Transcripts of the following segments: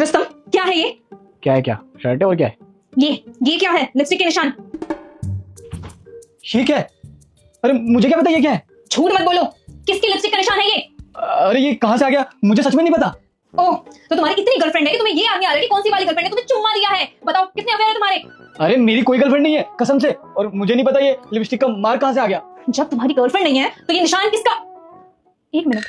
रुस्तम, क्या है ये? क्या है? क्या शर्ट है और क्या है? ये क्या है? लिपस्टिक के निशान। ये क्या है? अरे मुझे क्या पता ये क्या है? झूठ मत बोलो, किसकी लिपस्टिक का निशान है ये? अरे ये कहाँ से आ गया? मुझे सच में नहीं पता। ओह, तो तुम्हारी इतनी गर्लफ्रेंड है कि तुम्हें ये याद नहीं आ रहा कि कौन सी वाली गर्लफ्रेंड ने तुम्हें चुम्मा दिया है? बताओ कितने अफेयर है तुम्हारे? अरे मेरी कोई गर्लफ्रेंड नहीं है कसम से, और मुझे नहीं पता ये लिपस्टिक का मार्क कहाँ से आ गया। जब तुम्हारी गर्लफ्रेंड नहीं है तो ये निशान किसका? एक मिनट,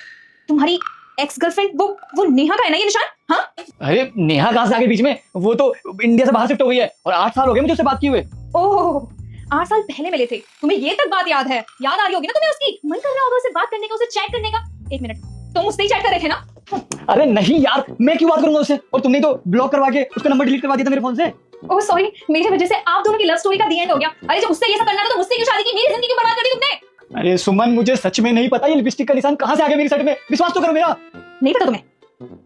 तुम्हारी एक्स गर्लफ्रेंड वो नेहा का है ना ये निशान? हाँ, अरे नेहा कहाँ से आ गई बीच में? वो तो इंडिया से बाहर शिफ्ट हो गई है और 8 साल हो गए मुझे उससे बात किए हुए। ओह, 8 साल पहले मिले थे, तुम्हें ये तक बात याद है? याद आ रही होगी ना तुम्हें उसकी? मन कर रहा होगा उससे बात करने का, उसे चैट करने का। एक मिनट, तुम उससे ही चैट कर रहे थे ना? अरे नहीं यार, मैं क्यों बात करूंगा उससे? और तुमने तो ब्लॉक करवा के उसका नंबर डिलीट करवा दिया था मेरे फोन से। ओह सॉरी, मेरी वजह से आप दोनों की लव स्टोरी का दी एंड हो गया। अरे जब उससे ये सब करना था तो मुझसे क्यों शादी की? मेरी जिंदगी क्यों बर्बाद कर दी तुमने? अरे सुमन, मुझे सच में नहीं पता ये लिपस्टिक का निशान कहाँ से आ गया मेरी शर्ट में। विश्वास तो करो मेरा। नहीं पता तुम्हें?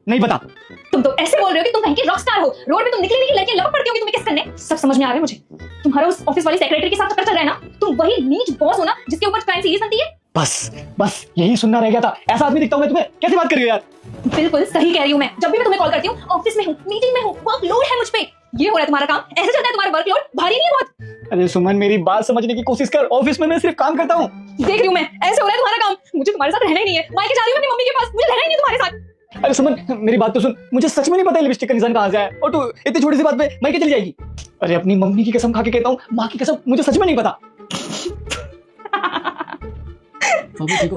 नहीं पता। तुम तो ऐसे बोल रहे हो कि तुम कहीं की रॉक स्टार हो। रोड पे तुम निकली की लड़कियां लपट पड़ती होगी तुम्हें किस करने। सब समझ में आ रहा है मुझे। तुम्हारा उस ऑफिस वाली सेक्रेटरी के साथ चक्कर चल रहा है ना? तुम वही नीच बॉस हो ना जिसके ऊपर क्राइम सीरीज बनती है। बस यही सुनना रह गया था। ऐसा आदमी दिखता हूं मैं तुम्हें? कैसे बात कर रही हो यार? बिल्कुल सही कह रही हूँ मैं। जब भी मैं तुम्हें कॉल करती हूँ, ऑफिस में हूँ, मीटिंग में हूँ, वर्कलोड है मुझ पे। ये हो रहा है तुम्हारा काम? ऐसे चलता है तुम्हारा वर्कलोड? भारी नहीं है बहुत? अरे सुमन, मेरी बात समझने की कोशिश कर। ऑफिस में मैं सिर्फ काम करता हूँ। देख रही हूँ मैं, ऐसे हो रहा है तुम्हारा काम। मुझे तुम्हारे साथ रहना ही नहीं है। मायके जा रही हूँ अपनी मम्मी के पास, मुझे रहना ही नहीं तुम्हारे साथ। अरे सुमन, मेरी बात तो सुन। मुझे सच में नहीं पता लिपस्टिक का निशान कहाँ से आया, और तू इतनी छोटी सी बात पे मैं क्या चली जाएगी? अरे अपनी मम्मी की कसम खा के कहता हूँ, माँ की कसम, मुझे सच में नहीं पता। बाबू देखो,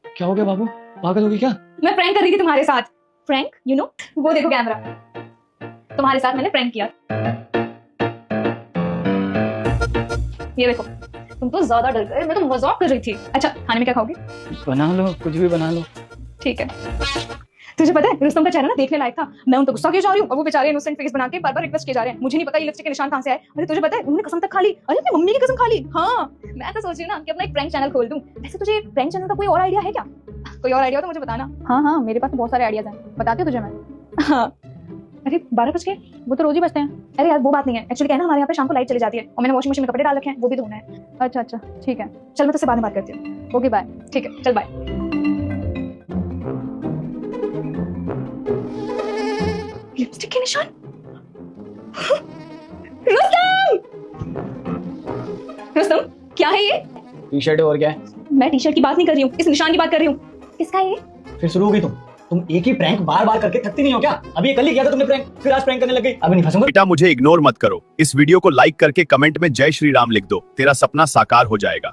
क्या हो गया बाबू? पागल हो गई क्या? मैं प्रैंक कर रही थी तुम्हारे साथ। प्रैंक, यू नो, वो देखो कैमरा। तुम्हारे साथ मैंने प्रैंक किया। ये देखो, तुम तो ज्यादा डर गए। मैं तो मजाक कर रही थी। अच्छा, खाने में क्या खाओगे? बना लो, कुछ भी बना लो। ठीक है। तुझे पता है रुस्तम का चेहरा ना देखने लायक था। मैं उन पर गुस्सा किए जा रही हूँ और वो बेचारे इनोसेंट फेस बना के बार-बार रिक्वेस्ट किए जा रहे हैं। मुझे नहीं पता ये लिपस्टिक के निशान कहाँ से आए। अरे तुझे पता है उन्होंने कसम तक खा ली। अरे अपनी मम्मी की कसम खा ली। हाँ, मैं तो सोच रही हूँ ना कि अपना एक प्रैंक चैनल खोल दूं। वैसे तुझे प्रैंक चैनल का कोई और आइडिया है क्या? कोई और आइडिया हो तो मुझे बताना। हाँ, मेरे पास तो बहुत सारे आइडियाज हैं, बताती हूँ तुझे मैं। हाँ, अरे 12 बज गए, वो तो रोज ही बजते हैं। अरे यार वो बात नहीं है, एक्चुअली क्या है ना, हमारे यहाँ पे शाम को लाइट चली जाती है और मैंने वॉशिंग मशीन में कपड़े डाल रखे हैं, वो भी धोना है। अच्छा, ठीक है, चल मैं तुझसे बाद में बात करती हूँ। Okay bye. ठीक है, चल बाय। लिपस्टिक के निशान। रुस्तम, क्या है ये? टी शर्ट है और क्या है? मैं टी शर्ट की बात नहीं कर रही हूँ, इस निशान की बात कर रही हूँ। किसका है ये? फिर शुरू हो गई तुम एक ही प्रैंक बार बार करके थकती नहीं हो क्या? अभी ये कल ही किया था तुमने प्रैंक, फिर आज प्रैंक करने लग गई। अभी नहीं फंसूंगा। बेटा मुझे इग्नोर मत करो। इस वीडियो को लाइक करके कमेंट में जय श्री राम लिख दो। तेरा सपना साकार हो जाएगा।